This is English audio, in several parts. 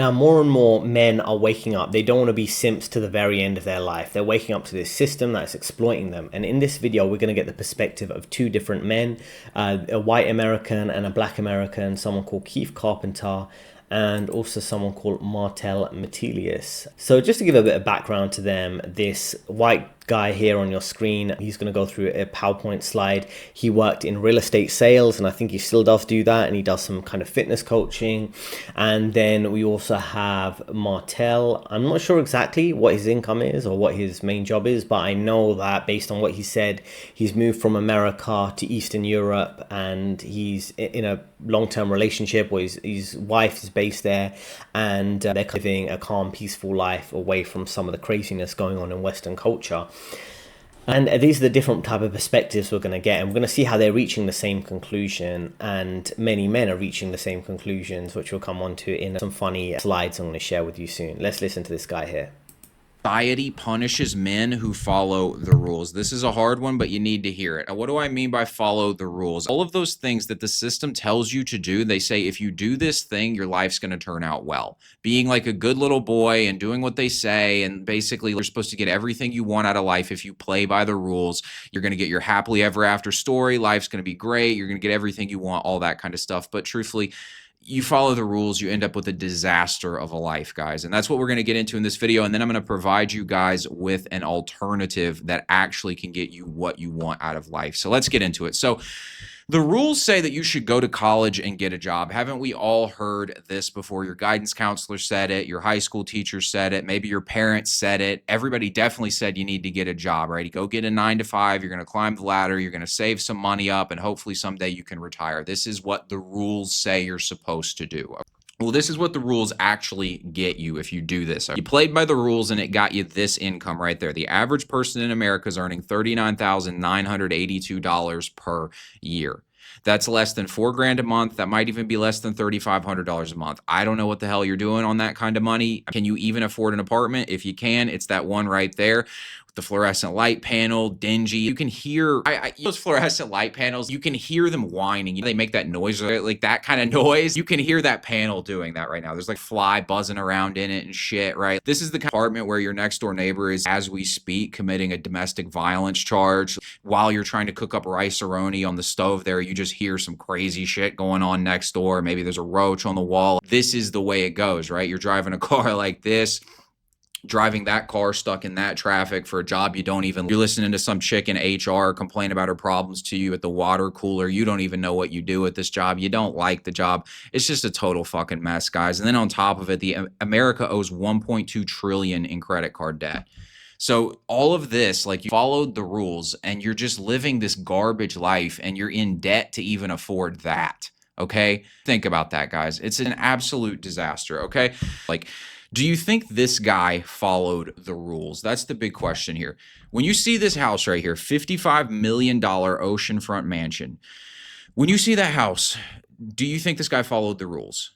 Now, more and more men are waking up. They don't want to be simps to the very end of their life. They're waking up to this system that's exploiting them. And in this video, we're going to get the perspective of two different men, a white American and a black American, someone called Keith Carpenter, and also someone called Martel Metelius. So just to give a bit of background to them, this white guy here on your screen, he's going to go through a PowerPoint slide. He worked in real estate sales, and I think he still does do that, and he does some kind of fitness coaching. And then we also have Martel. I'm not sure exactly what his income is or what his main job is, but I know that based on what he said, he's moved from America to Eastern Europe, and he's in a long-term relationship where his wife is based there, and they're living a calm, peaceful life away from some of the craziness going on in Western culture. And these are the different type of perspectives we're going to get, and we're going to see how they're reaching the same conclusion, and many men are reaching the same conclusions, which we'll come on to in some funny slides I'm going to share with you soon. Let's listen to this guy here. Society punishes men who follow the rules. This is a hard one, but you need to hear it. Now, what do I mean by follow the rules? All of those things that the system tells you to do, they say if you do this thing, your life's going to turn out well. Being like a good little boy and doing what they say, and basically you're supposed to get everything you want out of life if you play by the rules. You're going to get your happily ever after story. Life's going to be great. You're going to get everything you want, all that kind of stuff. But truthfully, you follow the rules, you end up with a disaster of a life, guys. And that's what we're going to get into in this video. And then I'm going to provide you guys with an alternative that actually can get you what you want out of life. So let's get into it. So the rules say that you should go to college and get a job. Haven't we all heard this before? Your guidance counselor said it. Your high school teacher said it. Maybe your parents said it. Everybody definitely said you need to get a job, right? Go get a 9-to-5. You're going to climb the ladder. You're going to save some money up, and hopefully someday you can retire. This is what the rules say you're supposed to do. Well, this is what the rules actually get you if you do this. You played by the rules and it got you this income right there. The average person in America is earning $39,982 per year. That's less than $4,000 a month. That might even be less than $3,500 a month. I don't know what the hell you're doing on that kind of money. Can you even afford an apartment? If you can, it's that one right there. The fluorescent light panel, dingy. You can hear those fluorescent light panels. You can hear them whining. They make that noise, like that kind of noise. You can hear that panel doing that right now. There's like fly buzzing around in it and shit, right? This is the kind of apartment where your next door neighbor is, as we speak, committing a domestic violence charge. While you're trying to cook up rice-a-roni on the stove there, you just hear some crazy shit going on next door. Maybe there's a roach on the wall. This is the way it goes, right? You're driving a car like this, driving that car stuck in that traffic for a job you don't even, you're listening to some chick in HR complain about her problems to you at the water cooler. You don't even know what you do at this job. You don't like the job. It's just a total fucking mess, guys. And then on top of it, America owes 1.2 trillion in credit card debt. So all of this, like, you followed the rules and you're just living this garbage life and you're in debt to even afford that. Okay? Think about that, guys. It's an absolute disaster. Okay? Like, do you think this guy followed the rules? That's the big question here. When you see this house right here, $55 million oceanfront mansion, when you see that house, do you think this guy followed the rules?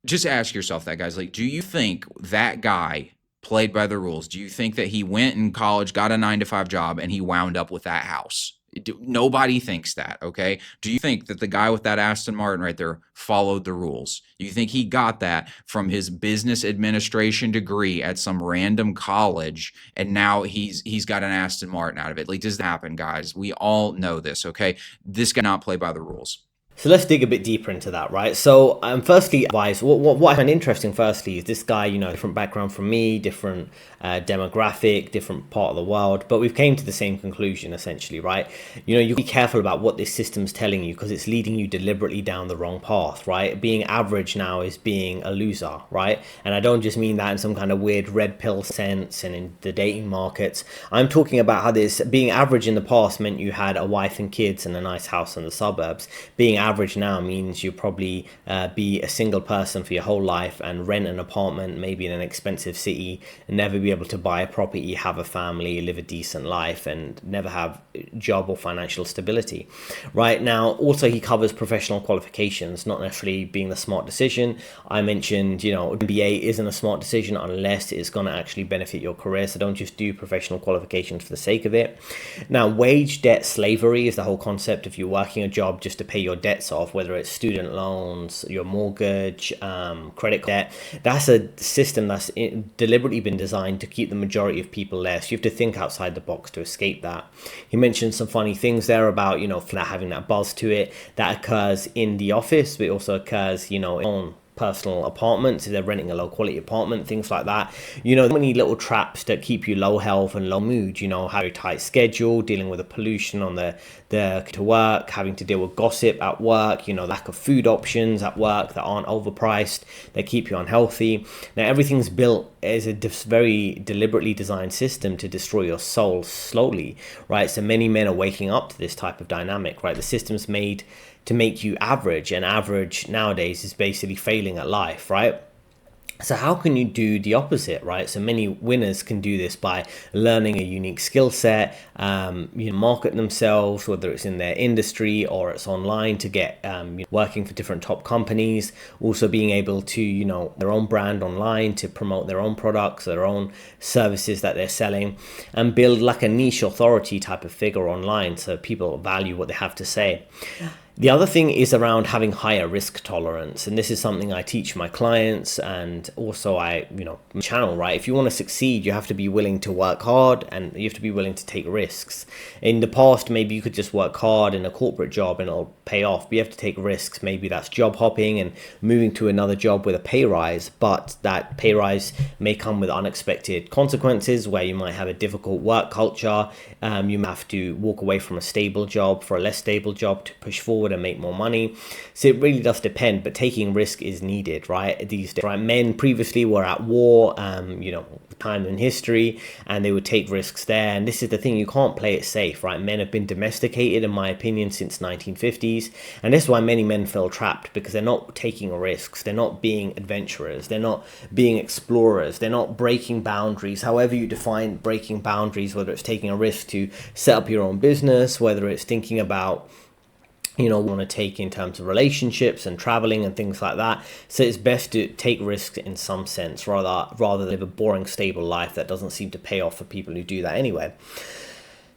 Just ask yourself that, guys. Like, do you think that guy played by the rules? Do you think that he went in college, got a 9-to-5 job, and he wound up with that house? Nobody thinks that, okay? Do you think that the guy with that Aston Martin right there followed the rules? Do you think he got that from his business administration degree at some random college, and now he's got an Aston Martin out of it? Like, does that happen, guys? We all know this, okay? This guy not play by the rules. So let's dig a bit deeper into that, right? So firstly, what I find interesting firstly is this guy, different background from me, different demographic, different part of the world, but we've came to the same conclusion essentially, right? You be careful about what this system's telling you because it's leading you deliberately down the wrong path, right? Being average now is being a loser, right? And I don't just mean that in some kind of weird red pill sense and in the dating markets. I'm talking about how this being average in the past meant you had a wife and kids and a nice house in the suburbs. Being average now means you'll probably be a single person for your whole life and rent an apartment, maybe in an expensive city, and never be able to buy a property, have a family, live a decent life, and never have job or financial stability. Right now, also he covers professional qualifications, not necessarily being the smart decision. I mentioned, MBA isn't a smart decision unless it's going to actually benefit your career. So don't just do professional qualifications for the sake of it. Now, wage debt slavery is the whole concept. If you're working a job just to pay your debt debts off, whether it's student loans, your mortgage, credit debt. That's a system that's deliberately been designed to keep the majority of people there. So you have to think outside the box to escape that. He mentioned some funny things there about, having that buzz to it that occurs in the office, but it also occurs, on personal apartments, if they're renting a low quality apartment, things like that. Many little traps that keep you low health and low mood, having a tight schedule, dealing with the pollution on the to work, having to deal with gossip at work, lack of food options at work that aren't overpriced, that keep you unhealthy. Now, everything's built as a very deliberately designed system to destroy your soul slowly, right? So many men are waking up to this type of dynamic, right? The system's made to make you average, and average nowadays is basically failing at life, right? So how can you do the opposite, right? So many winners can do this by learning a unique skill set, market themselves, whether it's in their industry or it's online, to get working for different top companies. Also being able to, their own brand online to promote their own products, their own services that they're selling, and build like a niche authority type of figure online so people value what they have to say. The other thing is around having higher risk tolerance. And this is something I teach my clients, and also channel, right? If you want to succeed, you have to be willing to work hard, and you have to be willing to take risks. In the past, maybe you could just work hard in a corporate job and it'll pay off, but you have to take risks. Maybe that's job hopping and moving to another job with a pay rise, but that pay rise may come with unexpected consequences where you might have a difficult work culture. You might have to walk away from a stable job for a less stable job to push forward and make more money. So it really does depend, but taking risk is needed, right? These days, right? Men previously were at war, time in history, and they would take risks there. And this is the thing, you can't play it safe, right? Men have been domesticated, in my opinion, since 1950s, and this is why many men feel trapped, because they're not taking risks, they're not being adventurers, they're not being explorers, they're not breaking boundaries, however you define breaking boundaries, whether it's taking a risk to set up your own business, whether it's thinking about want to take in terms of relationships and traveling and things like that. So it's best to take risks in some sense, rather than live a boring, stable life that doesn't seem to pay off for people who do that anyway.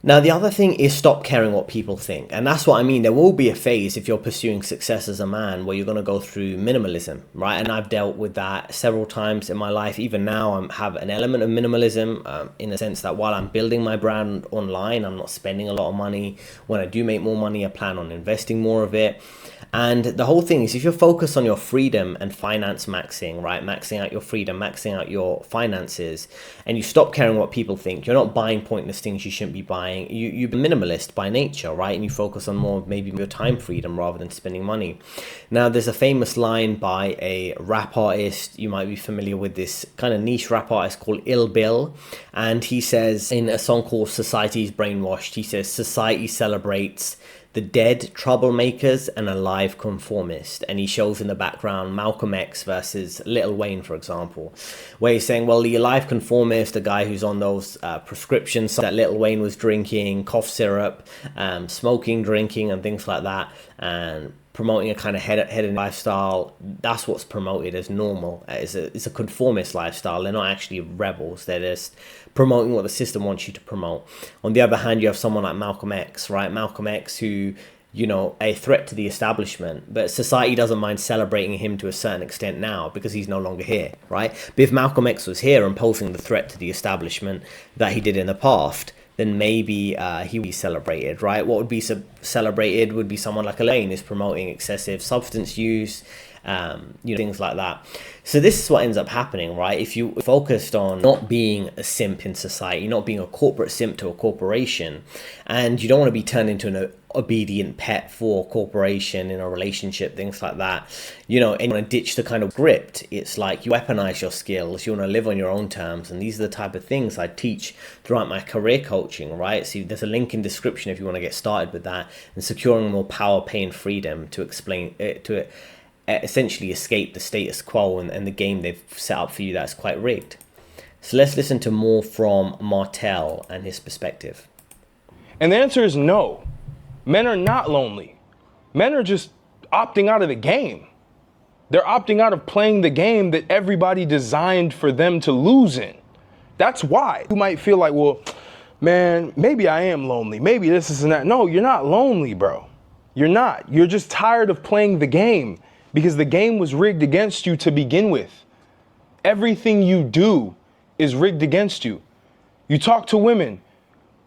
Now, the other thing is stop caring what people think. And that's what I mean. There will be a phase, if you're pursuing success as a man, where you're going to go through minimalism, right? And I've dealt with that several times in my life. Even now, I have an element of minimalism in the sense that while I'm building my brand online, I'm not spending a lot of money. When I do make more money, I plan on investing more of it. And the whole thing is, if you're focused on your freedom and finance maxing, right? Maxing out your freedom, maxing out your finances, and you stop caring what people think, you're not buying pointless things you shouldn't be buying. You're minimalist by nature, right? And you focus on more maybe your time freedom rather than spending money. Now, there's a famous line by a rap artist. You might be familiar with this kind of niche rap artist called Ill Bill. And he says in a song called Society's Brainwashed, he says, society celebrates the dead troublemakers and alive conformist. And he shows in the background Malcolm X versus Lil Wayne, for example, where he's saying, well, the alive conformist, the guy who's on those prescriptions that Lil Wayne was drinking, cough syrup, smoking, drinking, and things like that, and promoting a kind of head lifestyle, that's what's promoted as normal. It's a conformist lifestyle. They're not actually rebels. They're just promoting what the system wants you to promote. On the other hand, you have someone like Malcolm X, right? Malcolm X, who, a threat to the establishment, but society doesn't mind celebrating him to a certain extent now because he's no longer here, right? But if Malcolm X was here and posing the threat to the establishment that he did in the past, then maybe he would be celebrated, right? What would be celebrated would be someone like Elaine is promoting excessive substance use, things like that. So this is what ends up happening, right? If you focused on not being a simp in society, not being a corporate simp to a corporation, and you don't want to be turned into an obedient pet for a corporation in a relationship, things like that, and you want to ditch the kind of script. It's like you weaponize your skills, you want to live on your own terms, and these are the type of things I teach throughout my career coaching, right? So there's a link in description if you want to get started with that, and securing more power, pay, and freedom to explain it to essentially escape the status quo and the game they've set up for you that's quite rigged. So let's listen to more from Martel and his perspective. And the answer is no. Men are not lonely. Men are just opting out of the game. They're opting out of playing the game that everybody designed for them to lose in. That's why. You might feel like, well, man, maybe I am lonely. Maybe this and that. No, you're not lonely, bro. You're not. You're just tired of playing the game because the game was rigged against you to begin with. Everything you do is rigged against you. You talk to women,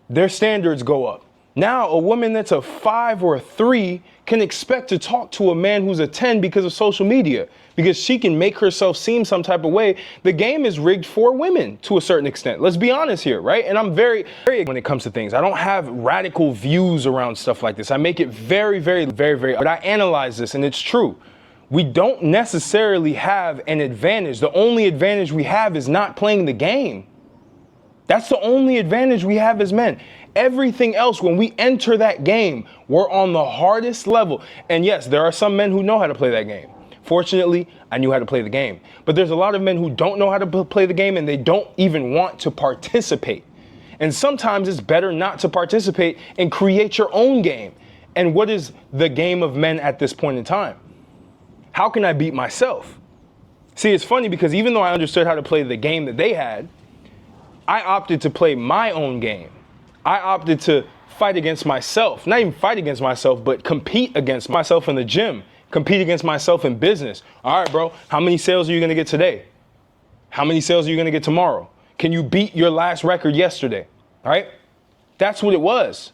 their standards go up. Now a woman that's a 5 or a 3 can expect to talk to a man who's a 10 because of social media, because she can make herself seem some type of way. The game is rigged for women to a certain extent. Let's be honest here, right? And I'm very when it comes to things. I don't have radical views around stuff like this. I make it very, but I analyze this and it's true. We don't necessarily have an advantage. The only advantage we have is not playing the game. That's the only advantage we have as men. Everything else, when we enter that game, we're on the hardest level. And yes, there are some men who know how to play that game. Fortunately, I knew how to play the game. But there's a lot of men who don't know how to play the game and they don't even want to participate. And sometimes it's better not to participate and create your own game. And what is the game of men at this point in time? How can I beat myself? See, it's funny because even though I understood how to play the game that they had, I opted to play my own game. I opted to fight against myself, not even fight against myself, but compete against myself in the gym, compete against myself in business. All right, bro, how many sales are you gonna get today? How many sales are you gonna get tomorrow? Can you beat your last record yesterday? All right, that's what it was.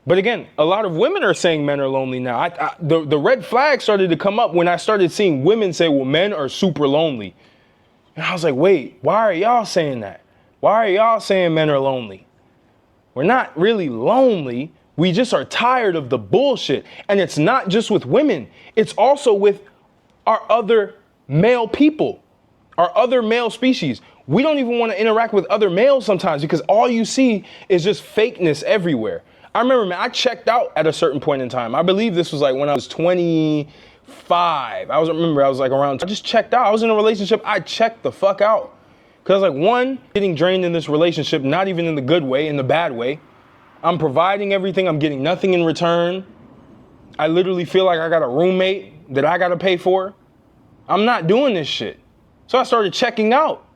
But again, a lot of women are saying men are lonely now. The red flag started to come up when I started seeing women say, well, men are super lonely. And I was like, wait, why are y'all saying that? Why are y'all saying men are lonely? We're not really lonely. We just are tired of the bullshit. And it's not just with women. It's also with our other male people, our other male species. We don't even want to interact with other males sometimes because all you see is just fakeness everywhere. I remember, man, I checked out at a certain point in time. I believe this was like when I was 25. I was like around, I just checked out. I was in a relationship. I checked the fuck out. Because like one, getting drained in this relationship, not even in the good way, in the bad way. I'm providing everything. I'm getting nothing in return. I literally feel like I got a roommate that I got to pay for. I'm not doing this shit. So I started checking out.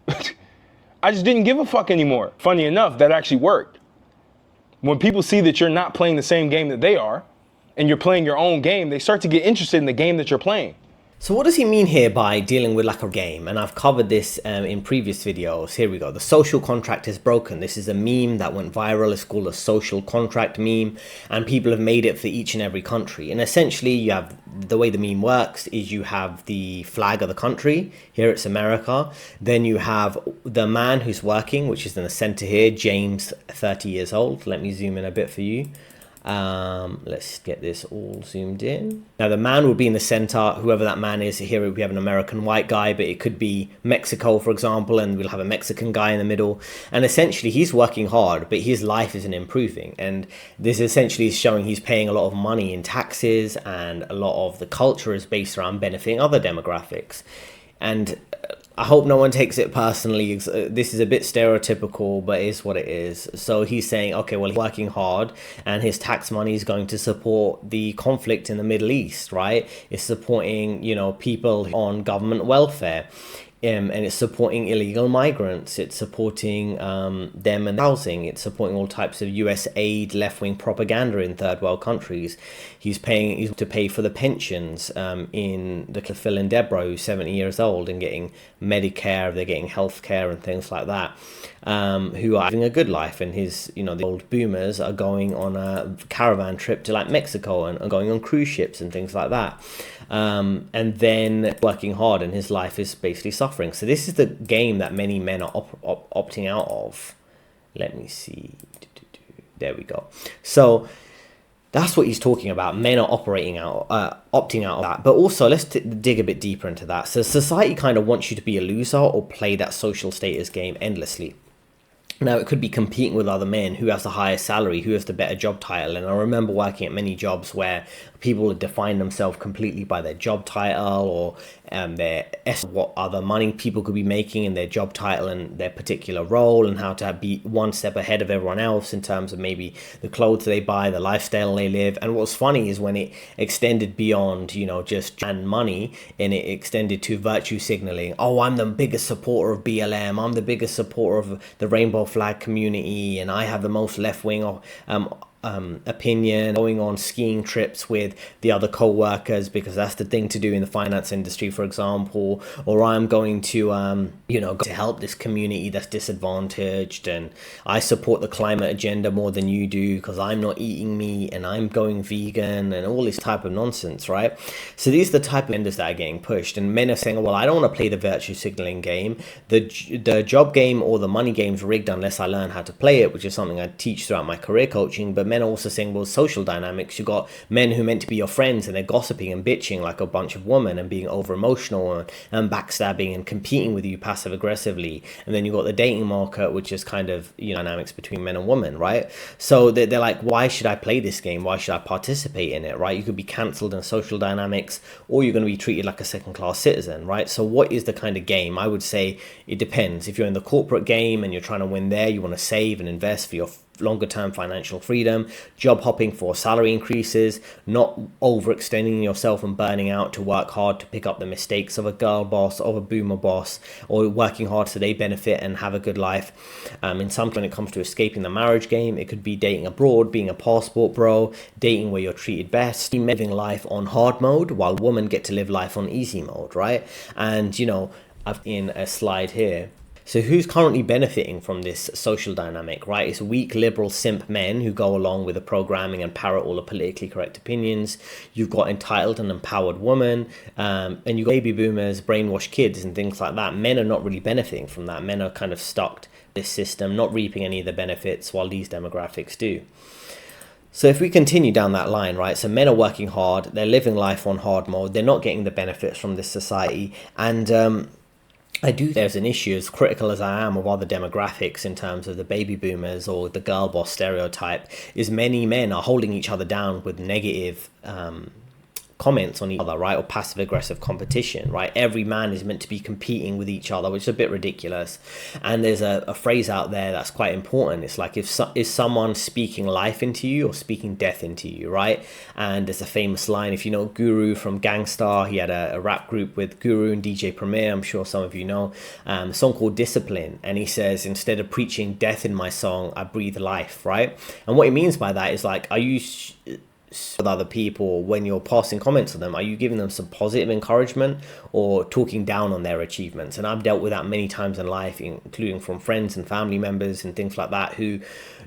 I just didn't give a fuck anymore. Funny enough, that actually worked. When people see that you're not playing the same game that they are, and you're playing your own game, they start to get interested in the game that you're playing. So what does he mean here by dealing with like a game? And I've covered this in previous videos. Here we go. The social contract is broken. This is a meme that went viral. It's called a social contract meme. And people have made it for each and every country. And essentially, you have the way the meme works is you have the flag of the country. Here it's America. Then you have the man who's working, which is in the center here, James, 30 years old. Let me zoom in a bit for you. Let's get this all zoomed in. Now the man will be in the center, whoever that man is. Here we have an American white guy, but it could be Mexico, for example, and we'll have a Mexican guy in the middle. And essentially he's working hard, but his life isn't improving. And this essentially is showing he's paying a lot of money in taxes, and a lot of the culture is based around benefiting other demographics. And I hope no one takes it personally. This is a bit stereotypical, but it is what it is. So he's saying, okay, well, he's working hard and his tax money is going to support the conflict in the Middle East, right? It's supporting, people on government welfare. And it's supporting illegal migrants. It's supporting them and housing. It's supporting all types of US aid, left-wing propaganda in third world countries. He's to pay for the pensions in the Phil and Deborah, who's 70 years old and getting Medicare. They're getting healthcare and things like that. Who are having a good life, and the old boomers are going on a caravan trip to like Mexico and going on cruise ships and things like that. And then working hard, and his life is basically suffering. So this is the game that many men are opting out of. Let me see. There we go. So that's what he's talking about. Men are opting out of that. But also, let's dig a bit deeper into that. So society kind of wants you to be a loser or play that social status game endlessly. Now, it could be competing with other men, who has the highest salary, who has the better job title. And I remember working at many jobs where people would define themselves completely by their job title, or what other money people could be making in their job title and their particular role, and how to be one step ahead of everyone else in terms of maybe the clothes they buy, the lifestyle they live. And what's funny is when it extended beyond, just money, and it extended to virtue signaling. Oh, I'm the biggest supporter of BLM. I'm the biggest supporter of the rainbow flag community, and I have the most left-wing opinion, going on skiing trips with the other co-workers because that's the thing to do in the finance industry, for example, or I'm going to to help this community that's disadvantaged, and I support the climate agenda more than you do because I'm not eating meat and I'm going vegan, and all this type of nonsense, right? So these are the type of agendas that are getting pushed, and men are saying, well, I don't want to play the virtue signaling game. The job game or the money game's rigged unless I learn how to play it, which is something I teach throughout my career coaching. But men are also saying, well, social dynamics, you got men who are meant to be your friends and they're gossiping and bitching like a bunch of women and being over emotional and backstabbing and competing with you passive aggressively. And then you got the dating market, which is kind of dynamics between men and women, right? So they're like, why should I play this game? Why should I participate in it, right? You could be cancelled in social dynamics, or you're going to be treated like a second-class citizen, right? So what is the kind of game? I would say it depends. If you're in the corporate game and you're trying to win there, you want to save and invest for your longer term financial freedom, job hopping for salary increases, not overextending yourself and burning out to work hard to pick up the mistakes of a girl boss, of a boomer boss, or working hard so they benefit and have a good life. In some, when it comes to escaping the marriage game, it could be dating abroad, being a passport bro, dating where you're treated best, living life on hard mode while women get to live life on easy mode, right? And I've in a slide here. So who's currently benefiting from this social dynamic, right? It's weak liberal simp men who go along with the programming and parrot all the politically correct opinions. You've got entitled and empowered women, and you've got baby boomers, brainwashed kids and things like that. Men are not really benefiting from that. Men are kind of stuck in this system, not reaping any of the benefits, while these demographics do. So if we continue down that line, right, so men are working hard, they're living life on hard mode, they're not getting the benefits from this society, and there's an issue, as critical as I am of other demographics in terms of the baby boomers or the girl boss stereotype, is many men are holding each other down with negative comments on each other, right, or passive aggressive competition, right? Every man is meant to be competing with each other, which is a bit ridiculous. And there's a phrase out there that's quite important. It's like, is someone speaking life into you or speaking death into you, right? And there's a famous line, if you know Guru from Gangstar, he had a rap group with Guru and DJ Premier, I'm sure some of you know, a song called Discipline, and he says, instead of preaching death in my song, I breathe life, right? And what he means by that is like, are you with other people, when you're passing comments on them, are you giving them some positive encouragement or talking down on their achievements? And I've dealt with that many times in life, including from friends and family members and things like that, who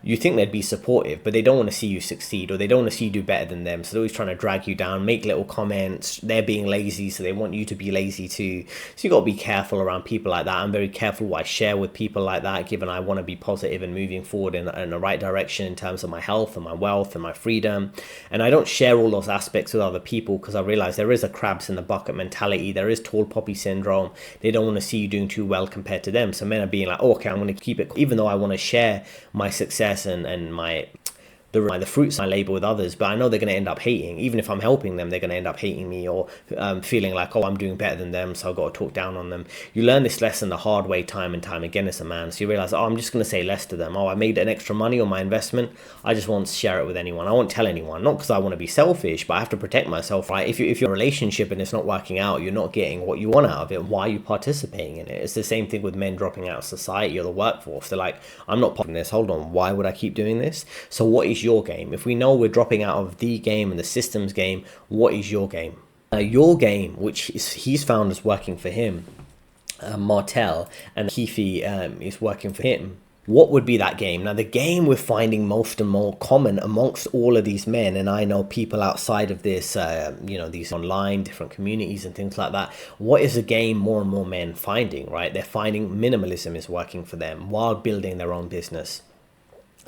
you think they'd be supportive, but they don't want to see you succeed, or they don't want to see you do better than them. So they're always trying to drag you down, make little comments. They're being lazy, so they want you to be lazy too. So you got to be careful around people like that. I'm very careful what I share with people like that, given I want to be positive and moving forward in the right direction in terms of my health and my wealth and my freedom. And I don't share all those aspects with other people because I realize there is a crabs in the bucket mentality. There is tall poppy syndrome. They don't want to see you doing too well compared to them. So men are being like, oh, okay, I'm going to keep it, even though I want to share my success and my the fruits I label with others, but I know they're going to end up hating. Even if I'm helping them, they're going to end up hating me, or feeling like, oh, I'm doing better than them, so I've got to talk down on them. You learn this lesson the hard way time and time again as a man. So you realize, oh, I'm just going to say less to them. Oh, I made an extra money on my investment, I just won't share it with anyone. I won't tell anyone, not because I want to be selfish, but I have to protect myself, right? If you're in a relationship and it's not working out, you're not getting what you want out of it, why are you participating in it? It's the same thing with men dropping out of society or the workforce. They're like, I'm not part of this, hold on, why would I keep doing this? So what is your game? If we know we're dropping out of the game and the systems game, what is your game? Your game, which he's found is working for him, Martel, and Keefe is working for him. What would be that game? Now, the game we're finding most and more common amongst all of these men, and I know people outside of this, these online different communities and things like that. What is a game more and more men finding, right? They're finding minimalism is working for them while building their own business.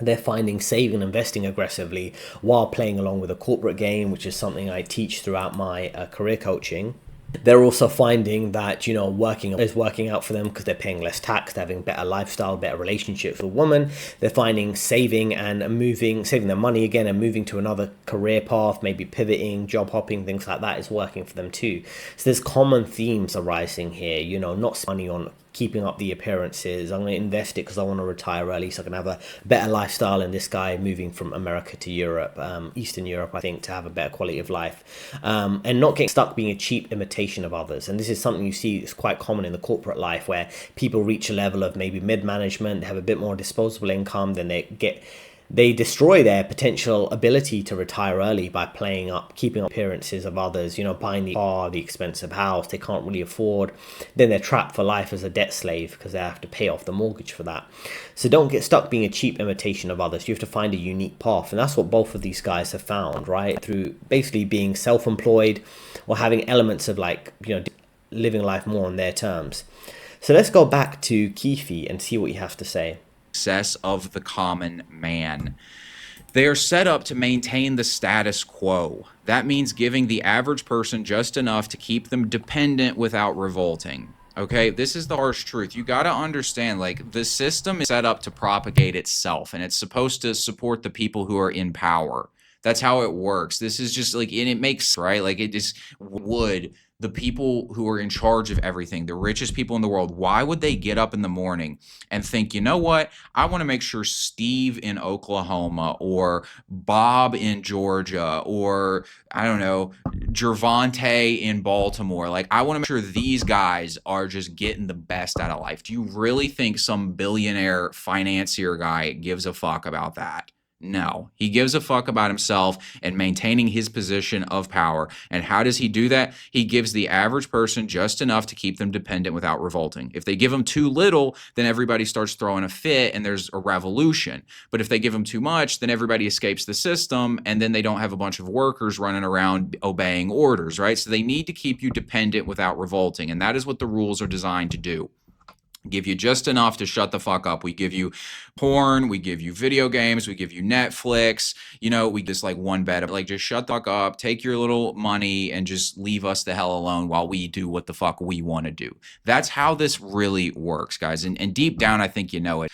They're finding saving and investing aggressively while playing along with a corporate game, which is something I teach throughout my career coaching. They're also finding that, working is working out for them because they're paying less tax, they're having better lifestyle, better relationships with women. They're finding saving their money again and moving to another career path, maybe pivoting, job hopping, things like that is working for them too. So there's common themes arising here, not money on keeping up the appearances. I'm going to invest it because I want to retire early so I can have a better lifestyle, and this guy moving from America to Europe, Eastern Europe, I think, to have a better quality of life, and not getting stuck being a cheap imitation of others. And this is something you see is quite common in the corporate life, where people reach a level of maybe mid-management, they have a bit more disposable income, then they get They destroy their potential ability to retire early by playing up, keeping up appearances of others, buying the car, the expensive house they can't really afford. Then they're trapped for life as a debt slave because they have to pay off the mortgage for that. So don't get stuck being a cheap imitation of others. You have to find a unique path. And that's what both of these guys have found, right? Through basically being self-employed or having elements of living life more on their terms. So let's go back to Keefe and see what he has to say. Success of the common man. They are set up to maintain the status quo. That means giving the average person just enough to keep them dependent without revolting. Okay, this is the harsh truth. You got to understand, the system is set up to propagate itself, and it's supposed to support the people who are in power. That's how it works. This is just and it makes, right? It just would. The people who are in charge of everything, the richest people in the world, why would they get up in the morning and think, you know what, I want to make sure Steve in Oklahoma or Bob in Georgia or, I don't know, Gervonta in Baltimore, I want to make sure these guys are just getting the best out of life. Do you really think some billionaire financier guy gives a fuck about that? No, he gives a fuck about himself and maintaining his position of power. And how does he do that? He gives the average person just enough to keep them dependent without revolting. If they give them too little, then everybody starts throwing a fit and there's a revolution. But if they give them too much, then everybody escapes the system and then they don't have a bunch of workers running around obeying orders, right? So they need to keep you dependent without revolting. And that is what the rules are designed to do. Give you just enough to shut the fuck up. We give you porn, we give you video games, we give you Netflix, we just one bet of just shut the fuck up, take your little money and just leave us the hell alone while we do what the fuck we want to do. That's how this really works, guys. And deep down, I think you know it.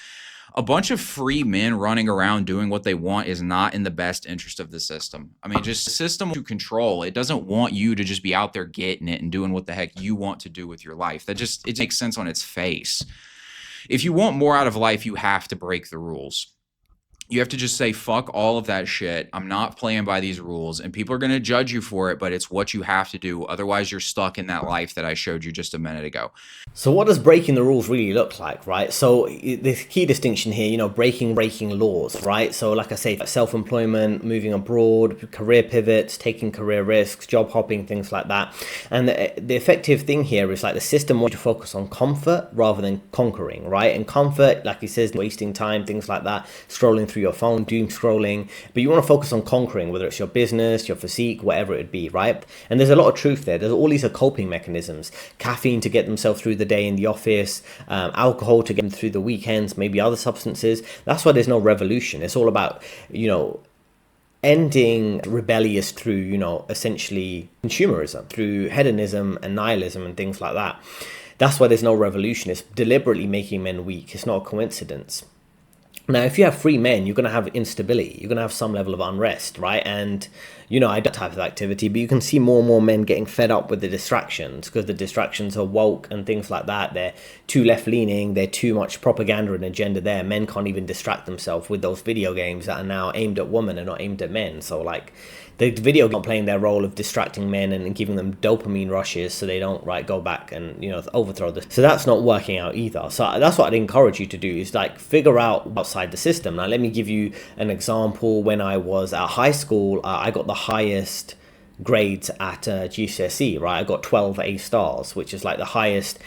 A bunch of free men running around doing what they want is not in the best interest of the system. I mean, just the system to control. It doesn't want you to just be out there getting it and doing what the heck you want to do with your life. It makes sense on its face. If you want more out of life, you have to break the rules. You have to just say, fuck all of that shit. I'm not playing by these rules. And people are going to judge you for it, but it's what you have to do. Otherwise, you're stuck in that life that I showed you just a minute ago. So what does breaking the rules really look like, right? So the key distinction here, breaking laws, right? So like I say, self-employment, moving abroad, career pivots, taking career risks, job hopping, things like that. And the effective thing here is the system wants you to focus on comfort rather than conquering, right? And comfort, like he says, wasting time, things like that, scrolling through your phone, doom scrolling, but you want to focus on conquering, whether it's your business, your physique, whatever it be, right? And there's a lot of truth there. There's all these coping mechanisms: caffeine to get themselves through the day in the office, alcohol to get them through the weekends, maybe other substances. That's why there's no revolution. It's all about, ending rebellious through, essentially consumerism, through hedonism and nihilism and things like that. That's why there's no revolution. It's deliberately making men weak. It's not a coincidence. Now, if you have free men, you're going to have instability. You're going to have some level of unrest, right? And, I do type of activity, but you can see more and more men getting fed up with the distractions because the distractions are woke and things like that. They're too left-leaning. They're too much propaganda and agenda there. Men can't even distract themselves with those video games that are now aimed at women and not aimed at men. So, the video game playing their role of distracting men and giving them dopamine rushes so they don't go back and overthrow this. So that's not working out either. So that's what I'd encourage you to do is figure out outside the system. Now let me give you an example. When I was at high school, I got the highest grades at GCSE, right? I got 12 A stars, which is the highest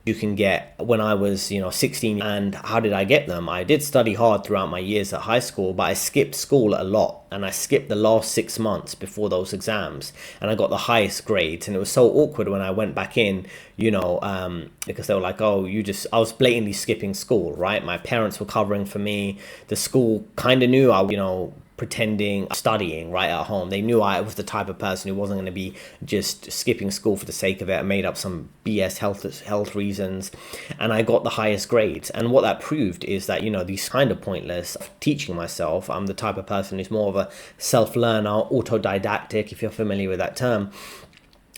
you can get when I was 16. And how did I get them? I did study hard throughout my years at high school, but I skipped school a lot, and I skipped the last 6 months before those exams, and I got the highest grades. And it was so awkward when I went back in, because they were like, oh, I was blatantly skipping school, right? My parents were covering for me. The school kind of knew I pretending studying right at home. They knew I was the type of person who wasn't going to be just skipping school for the sake of it. I made up some BS health reasons, and I got the highest grades. And what that proved is that these kind of pointless teaching myself. I'm the type of person who's more of a self-learner, autodidactic, if you're familiar with that term.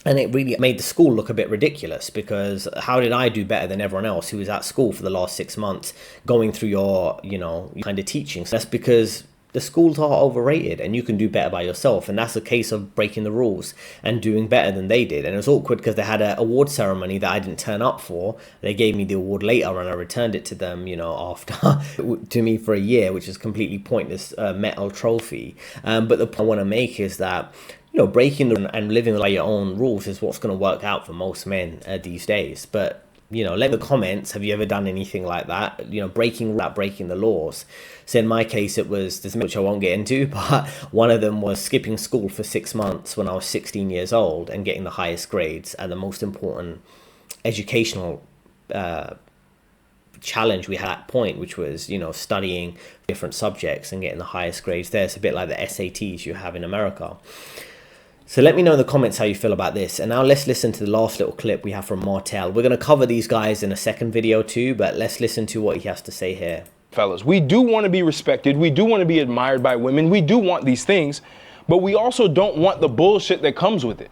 And it really made the school look a bit ridiculous, because how did I do better than everyone else who was at school for the last 6 months going through your kind of teaching? So that's because the schools are overrated and you can do better by yourself. And that's a case of breaking the rules and doing better than they did. And it was awkward because they had an award ceremony that I didn't turn up for. They gave me the award later and I returned it to them, after to me for a year, which is completely pointless metal trophy. But the point I want to make is that breaking and living by your own rules is what's going to work out for most men these days. But let in the comments, have you ever done anything like that? Breaking the laws. So in my case, it was this, which I won't get into, but one of them was skipping school for 6 months when I was 16 years old and getting the highest grades at the most important educational challenge we had at that point, which was studying different subjects and getting the highest grades there. It's a bit like the SATs you have in America. So let me know in the comments how you feel about this. And now let's listen to the last little clip we have from Martel. We're going to cover these guys in a second video too, but let's listen to what he has to say here. Fellas, we do want to be respected. We do want to be admired by women. We do want these things, but we also don't want the bullshit that comes with it.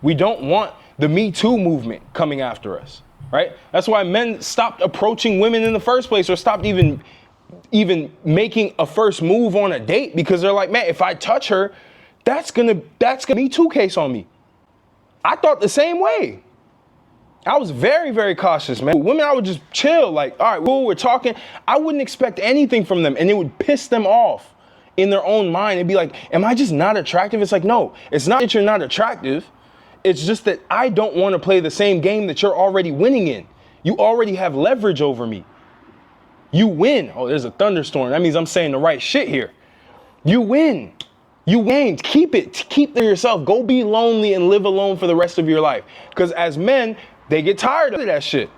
We don't want the Me Too movement coming after us, right? That's why men stopped approaching women in the first place, or stopped even making a first move on a date, because they're like, man, if I touch her, that's gonna Me Too case on me. I thought the same way. I was very, very cautious, man. Women, I would just chill, like, all right, well, we're talking. I wouldn't expect anything from them, and it would piss them off in their own mind. It'd be like, am I just not attractive? It's like, no, it's not that you're not attractive. It's just that I don't want to play the same game that you're already winning in. You already have leverage over me. You win. Oh, there's a thunderstorm. That means I'm saying the right shit here. You win. You win. Keep it. Keep to yourself. Go be lonely and live alone for the rest of your life. Because as men, they get tired of that shit.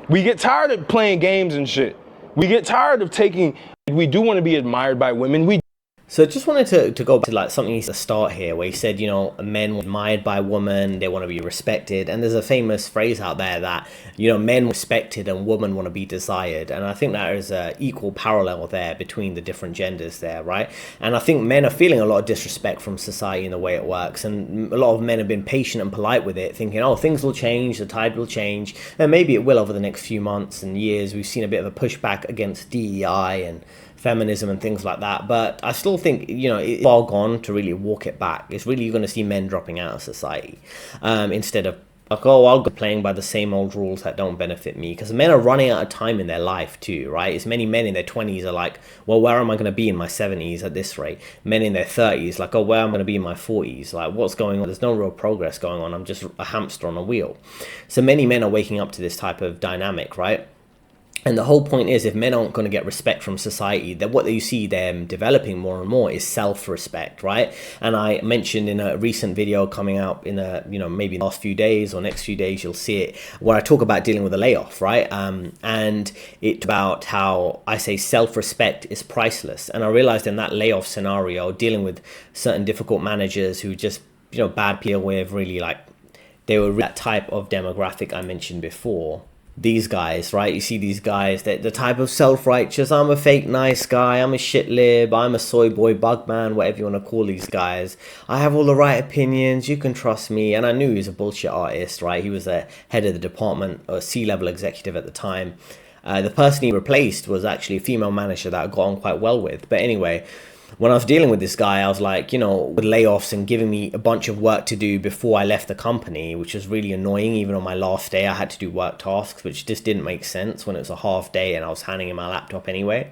We get tired of playing games and shit. We get tired of we do want to be admired by women. So just wanted to go back to like something at the start here where he said, men were admired by women, they want to be respected. And there's a famous phrase out there that, men respected and women want to be desired. And I think that is an equal parallel there between the different genders there, right? And I think men are feeling a lot of disrespect from society in the way it works. And a lot of men have been patient and polite with it, thinking, oh, things will change, the tide will change. And maybe it will over the next few months and years. We've seen a bit of a pushback against DEI and feminism and things like that, but I still think it's far gone to really walk it back. It's really, you're going to see men dropping out of society instead of like, oh, I'll go playing by the same old rules that don't benefit me, because men are running out of time in their life too, right? It's many men in their 20s are like, well, where am I going to be in my 70s at this rate? Men in their 30s like, oh, where am I going to be in my 40s? Like, what's going on? There's no real progress going on. I'm just a hamster on a wheel. So many men are waking up to this type of dynamic, right? And the whole point is, if men aren't going to get respect from society, then what you see them developing more and more is self-respect, right? And I mentioned in a recent video coming out in maybe the last few days or next few days, you'll see it, where I talk about dealing with a layoff, right? And it's about how I say self-respect is priceless. And I realized in that layoff scenario, dealing with certain difficult managers who just, bad people with really like, they were that type of demographic I mentioned before. These guys, right? You see these guys, that the type of self-righteous, I'm a fake nice guy, I'm a shit lib, I'm a soy boy, bug man, whatever you want to call these guys. I have all the right opinions, you can trust me. And I knew he was a bullshit artist, right? He was the head of the department, or C-level executive at the time. The person he replaced was actually a female manager that I got on quite well with. But anyway, when I was dealing with this guy, I was like, with layoffs and giving me a bunch of work to do before I left the company, which was really annoying. Even on my last day, I had to do work tasks, which just didn't make sense when it was a half day and I was handing him my laptop anyway.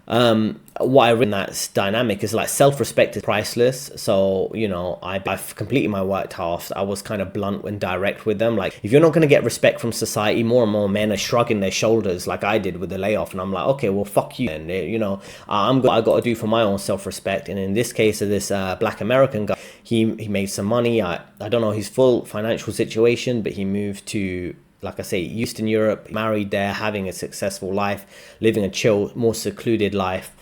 What I read in that dynamic is like self-respect is priceless. So, I've completed my work tasks. I was kind of blunt and direct with them. Like, if you're not going to get respect from society, more and more men are shrugging their shoulders like I did with the layoff. And I'm like, okay, well, fuck you. And, I got to do for my own self-respect. And in this case of this black American guy, he made some money. I don't know his full financial situation, but he moved to, like I say, Eastern Europe, married there, having a successful life, living a chill, more secluded life.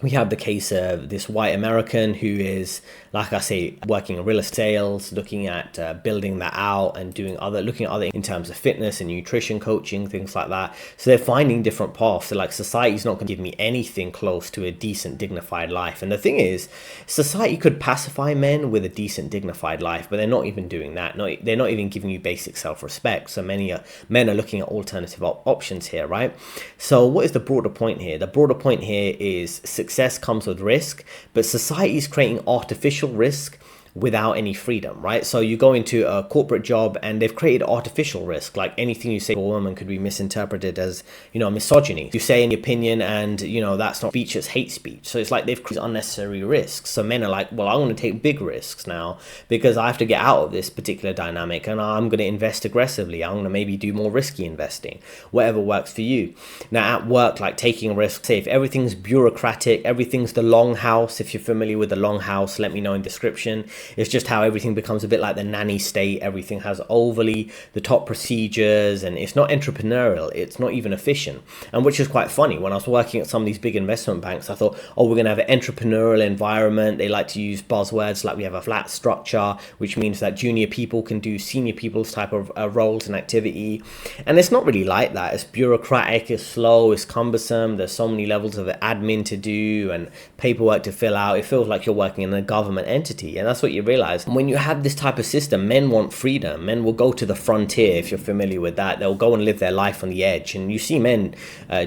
We have the case of this white American who is, like I say, working in real estate sales, looking at building that out and looking at other in terms of fitness and nutrition coaching, things like that. So they're finding different paths. So like, society's not going to give me anything close to a decent, dignified life. And the thing is, society could pacify men with a decent, dignified life, but they're not even doing that. They're not even giving you basic self-respect. So men are looking at alternative options here, right? So what is the broader point here? The broader point here is success success comes with risk, but society is creating artificial risk without any freedom, right? So you go into a corporate job and they've created artificial risk. Like anything you say to a woman could be misinterpreted as, misogyny. You say any opinion and, that's not speech, it's hate speech. So it's like they've created unnecessary risks. So men are like, well, I want to take big risks now because I have to get out of this particular dynamic and I'm going to invest aggressively. I'm going to maybe do more risky investing, whatever works for you. Now at work, like taking risks, say if everything's bureaucratic, everything's the long house. If you're familiar with the long house, let me know in the description. It's just how everything becomes a bit like the nanny state. Everything has overly the top procedures and it's not entrepreneurial. It's not even efficient. And which is quite funny. When I was working at some of these big investment banks, I thought, oh, we're going to have an entrepreneurial environment. They like to use buzzwords like we have a flat structure, which means that junior people can do senior people's type of roles and activity. And it's not really like that. It's bureaucratic, it's slow, it's cumbersome. There's so many levels of admin to do and paperwork to fill out. It feels like you're working in a government entity. And that's what you realize. When you have this type of system, men want freedom. Men will go to the frontier, if you're familiar with that. They'll go and live their life on the edge. And you see men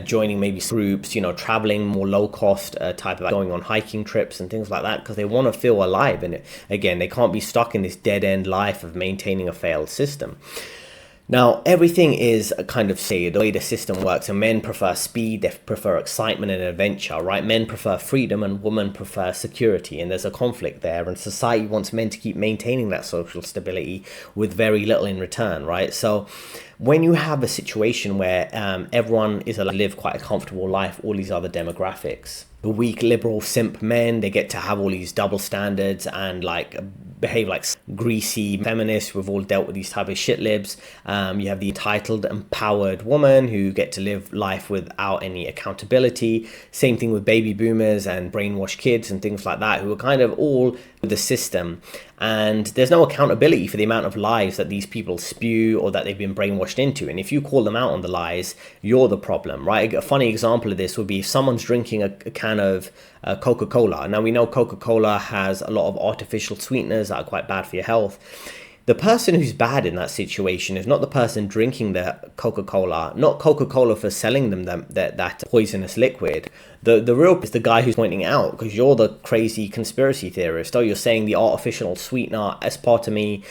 joining maybe groups, traveling more low cost type of going on hiking trips and things like that because they want to feel alive. And again, they can't be stuck in this dead end life of maintaining a failed system. Now, everything is a kind of say the way the system works, and men prefer speed, they prefer excitement and adventure, right? Men prefer freedom and women prefer security, and there's a conflict there, and society wants men to keep maintaining that social stability with very little in return, right? So when you have a situation where everyone is allowed to live quite a comfortable life, all these other demographics, the weak liberal simp men, they get to have all these double standards and like behave like greasy feminists. We've all dealt with these type of shit libs. You have the entitled, empowered woman who get to live life without any accountability. Same thing with baby boomers and brainwashed kids and things like that, who are kind of all the system. And there's no accountability for the amount of lies that these people spew or that they've been brainwashed into. And if you call them out on the lies, you're the problem, right? A funny example of this would be if someone's drinking a can of Coca-Cola. Now we know Coca-Cola has a lot of artificial sweeteners that are quite bad for your health. The person who's bad in that situation is not the person drinking the Coca-Cola, not Coca-Cola for selling them that poisonous liquid. The real is the guy who's pointing out, because you're the crazy conspiracy theorist. Oh, you're saying the artificial sweetener aspartame,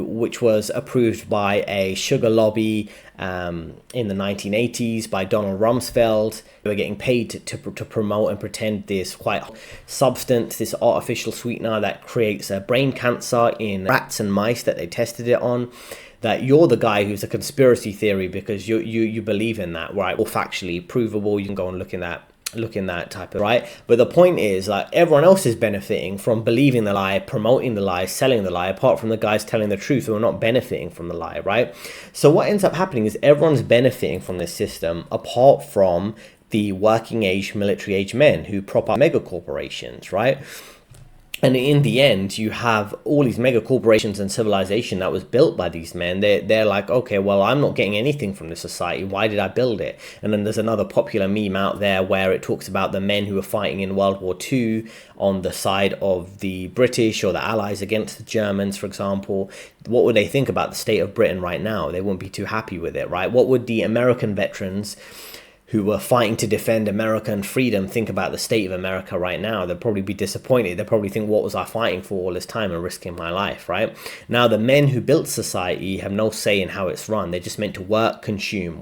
which was approved by a sugar lobby in the 1980s by Donald Rumsfeld. They were getting paid to promote and pretend this quite substance, this artificial sweetener that creates brain cancer in rats and mice that they tested it on. That you're the guy who's a conspiracy theory because you believe in that, right? Or factually provable. You can go and look in that type of, right? But the point is, like, everyone else is benefiting from believing the lie, promoting the lie, selling the lie, apart from the guys telling the truth who are not benefiting from the lie, right? So what ends up happening is everyone's benefiting from this system apart from the working age, military age men who prop up mega corporations, right? And in the end, you have all these mega corporations and civilization that was built by these men. They're like, okay, well, I'm not getting anything from this society. Why did I build it? And then there's another popular meme out there where it talks about the men who were fighting in World War II on the side of the British or the Allies against the Germans, for example. What would they think about the state of Britain right now? They wouldn't be too happy with it, right? What would the American veterans who were fighting to defend American freedom think about the state of America right now? They'll probably be disappointed. They'll probably think, what was I fighting for all this time and risking my life, right? Now, the men who built society have no say in how it's run. They're just meant to work, consume,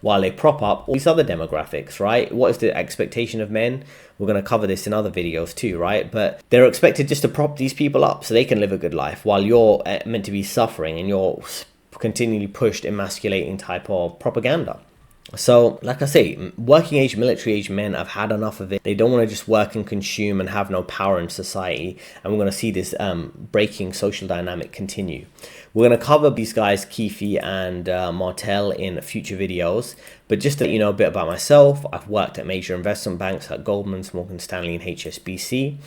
while they prop up all these other demographics, right? What is the expectation of men? We're going to cover this in other videos too, right? But they're expected just to prop these people up so they can live a good life while you're meant to be suffering and you're continually pushed emasculating type of propaganda. So, like I say, working age, military age men have had enough of it. They don't want to just work and consume and have no power in society. And we're going to see this breaking social dynamic continue. We're going to cover these guys, Keefe and Martel, in future videos. But just to let you know a bit about myself, I've worked at major investment banks like Goldman, Morgan Stanley, and HSBC.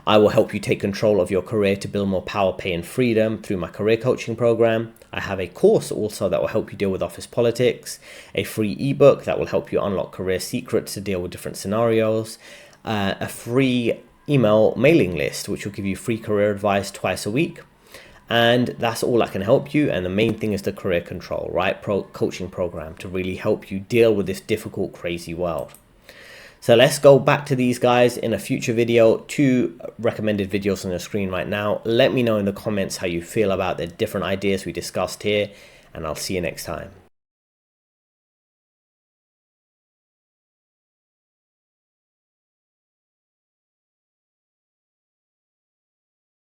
I will help you take control of your career to build more power, pay, and freedom through my career coaching program. I have a course also that will help you deal with office politics, a free ebook that will help you unlock career secrets to deal with different scenarios, a free email mailing list, which will give you free career advice twice a week. And that's all that can help you. And the main thing is the career control, right? Coaching program to really help you deal with this difficult, crazy world. So let's go back to these guys in a future video. 2 recommended videos on the screen right now. Let me know in the comments how you feel about the different ideas we discussed here, and I'll see you next time.